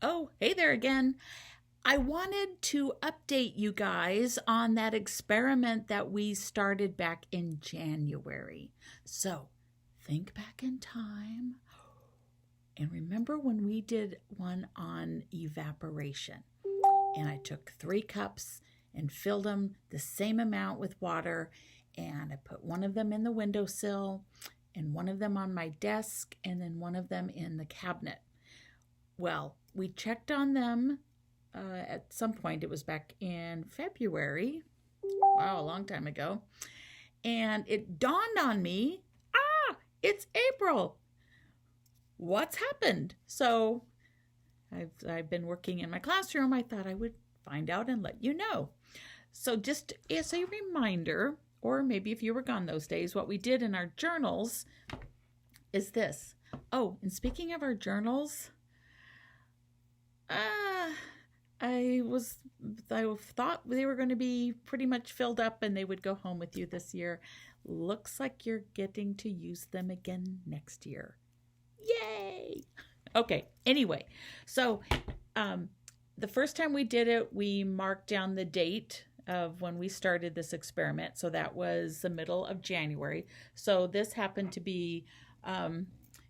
Oh, hey there again. I wanted to update you guys on that experiment that we started back in January. So, think back in time and remember when we did one on evaporation. And I took 3 cups and filled them the same amount with water, and I put one of them in the windowsill and one of them on my desk and then one of them in the cabinet. Well, we checked on them at some point. It was back in February. Wow, a long time ago. And it dawned on me, it's April. What's happened? So I've been working in my classroom. I thought I would find out and let you know. So just as a reminder, or maybe if you were gone those days, what we did in our journals is this. Oh, and speaking of our journals, I thought they were going to be pretty much filled up and they would go home with you this year. Looks like you're getting to use them again next year. Yay! Okay, anyway, so the first time we did it, we marked down the date of when we started this experiment. So that was the middle of January. So this happened to be an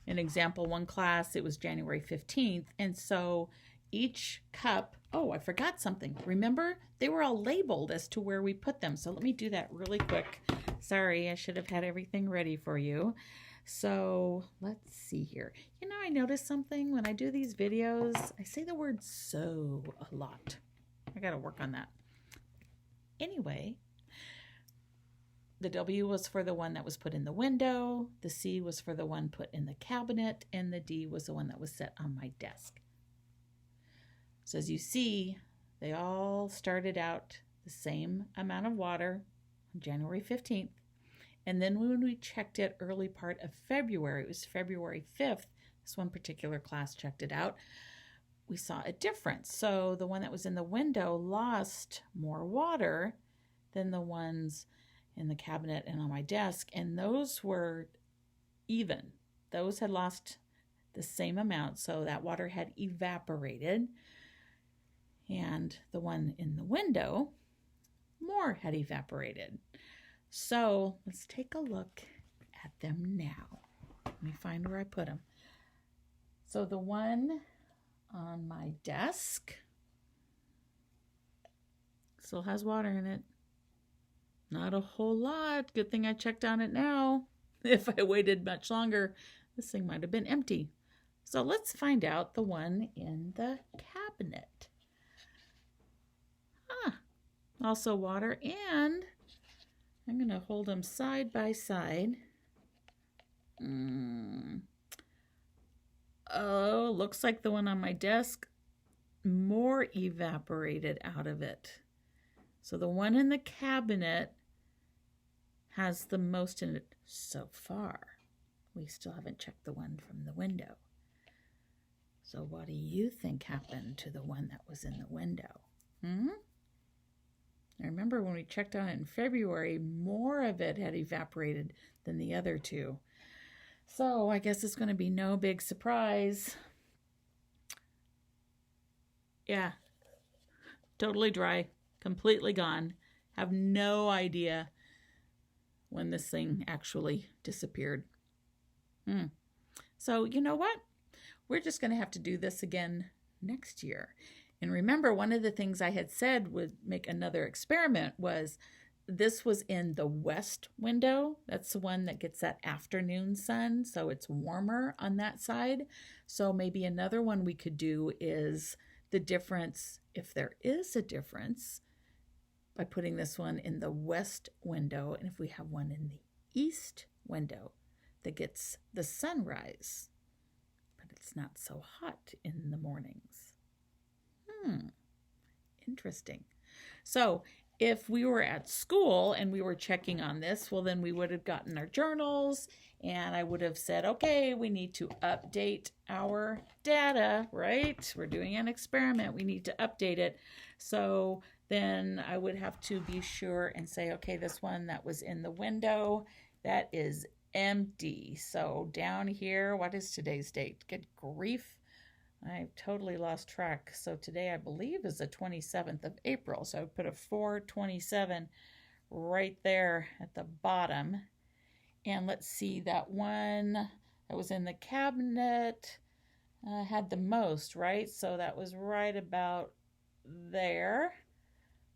example one class. It was January 15th. And so each cup, oh, I forgot something. Remember, they were all labeled as to where we put them. So let me do that really quick. Sorry, I should have had everything ready for you. So let's see here. You know, I noticed something when I do these videos. I say the word so a lot. I got to work on that. Anyway, the W was for the one that was put in the window. The C was for the one put in the cabinet. And the D was the one that was set on my desk. So as you see, they all started out the same amount of water on January 15th. And then when we checked it early part of February, it was February 5th, this one particular class checked it out, we saw a difference. So the one that was in the window lost more water than the ones in the cabinet and on my desk. And those were even. Those had lost the same amount. So that water had evaporated. And the one in the window, more had evaporated. So let's take a look at them now. Let me find where I put them. So the one on my desk still has water in it. Not a whole lot. Good thing I checked on it now. If I waited much longer, this thing might have been empty. So let's find out the one in the cabinet. Also water, and I'm going to hold them side by side. Oh, looks like the one on my desk, more evaporated out of it. So the one in the cabinet has the most in it so far. We still haven't checked the one from the window. So what do you think happened to the one that was in the window? I remember when we checked on it in February, more of it had evaporated than the other two. So I guess it's going to be no big surprise. Yeah, totally dry, completely gone. Have no idea when this thing actually disappeared. So you know what? We're just going to have to do this again next year. And remember, one of the things I had said would make another experiment was this was in the west window. That's the one that gets that afternoon sun, so it's warmer on that side. So maybe another one we could do is the difference, if there is a difference, by putting this one in the west window, and if we have one in the east window that gets the sunrise, but it's not so hot in the mornings. Interesting. So if we were at school and we were checking on this, well, then we would have gotten our journals and I would have said, okay, we need to update our data, right? We're doing an experiment. We need to update it. So then I would have to be sure and say, okay, this one that was in the window, that is empty. So down here, what is today's date? Good grief. I've totally lost track. So today I believe is the 27th of April. So I put a 427 right there at the bottom. And let's see, that one that was in the cabinet had the most, right? So that was right about there.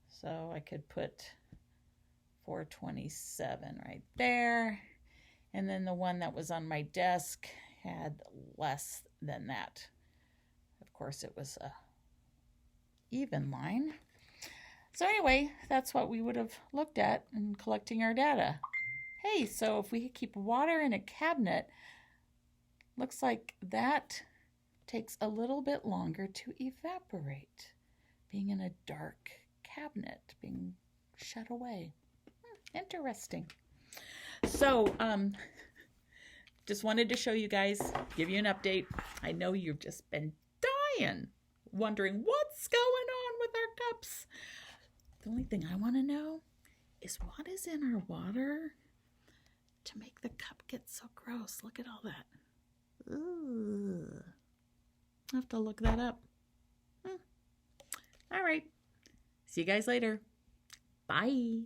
So I could put 427 right there. And then the one that was on my desk had less than that. Of course, it was a even line. So anyway, that's what we would have looked at in collecting our data. Hey, so if we keep water in a cabinet, looks like that takes a little bit longer to evaporate, being in a dark cabinet, being shut away. Interesting. So, just wanted to show you guys, give you an update. I know you've just been dying, wondering what's going on with our cups. The only thing I want to know is what is in our water to make the cup get so gross. Look at all that. Ooh. I have to look that up. All right. See you guys later. Bye.